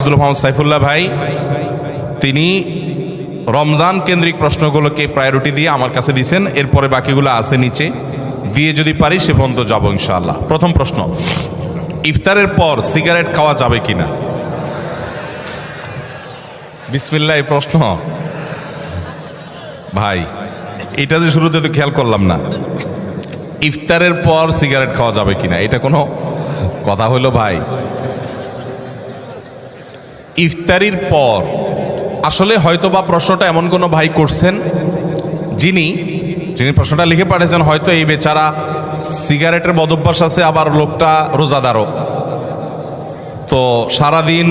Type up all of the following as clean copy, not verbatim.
আব্দুল মোহাম্মদ সাইফুল্লাহ ভাই তিনি রমজান কেন্দ্রিক প্রশ্নগুলোকে প্রায়োরিটি দিয়ে আমার কাছে দিয়েছেন, এরপরে বাকিগুলো আছে নিচে দিয়ে যদি পারি সে পর্যন্ত যাবো ইনশাআল্লাহ। প্রথম প্রশ্ন, ইফতারের পর সিগারেট খাওয়া যাবে কিনা? বিসমিল্লাহ। এই প্রশ্ন ভাই এটা যে শুরুতে তো খেয়াল করলাম না, ইফতারের পর সিগারেট খাওয়া যাবে কিনা এটা কোনো কথা হলো ভাই? ইফতারির পর আসলে হয়তোবা প্রশ্নটা এমন কোনো ভাই করছেন যিনি প্রশ্নটা লিখে পাঠিয়েছেন, হয়তো এই বেচারা সিগারেটের বদভ্যাস আছে, আবার লোকটা রোজাদারও, তো সারাদিন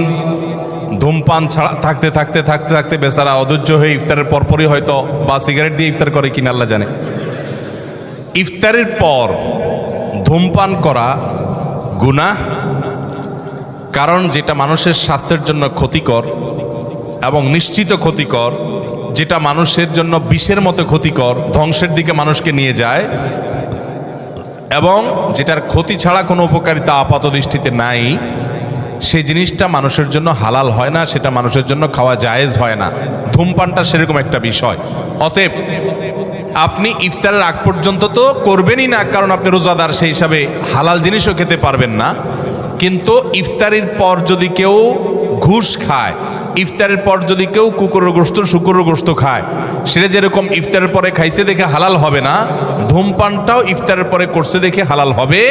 ধূমপান ছাড়া থাকতে থাকতে থাকতে থাকতে বেচারা অধৈর্য হয়ে ইফতারের পরপরই হয়তো বা সিগারেট দিয়ে ইফতার করে কিনা আল্লাহ জানে। ইফতারের পর ধূমপান করা গুনাহ, কারণ যেটা মানুষের স্বাস্থ্যের জন্য ক্ষতিকর এবং নিশ্চিত ক্ষতিকর, যেটা মানুষের জন্য বিষের মতো ক্ষতিকর, ধ্বংসের দিকে মানুষকে নিয়ে যায়, এবং যেটার ক্ষতি ছাড়া কোনো উপকারিতা আপাত দৃষ্টিতে নাই, সেই জিনিসটা মানুষের জন্য হালাল হয় না, সেটা মানুষের জন্য খাওয়া জায়েজ হয় না। ধূমপানটা সেরকম একটা বিষয়। অতএব আপনি ইফতারের আগ পর্যন্ত তো করবেনই না, কারণ আপনি রোজাদার, সেই হিসাবে হালাল জিনিসও খেতে পারবেন না। কিন্তু ইফতারের পর যদি কেউ ঘুষ খায়, ইফতারের পর যদি কেউ কুকুরের গোশত শুকুরের গোশত খায়, সেটা যেরকম ইফতারের পরে খাইছে দেখে হালাল হবে না, ধূমপানটাও ইফতারের পরে করছে দেখে হালাল হবে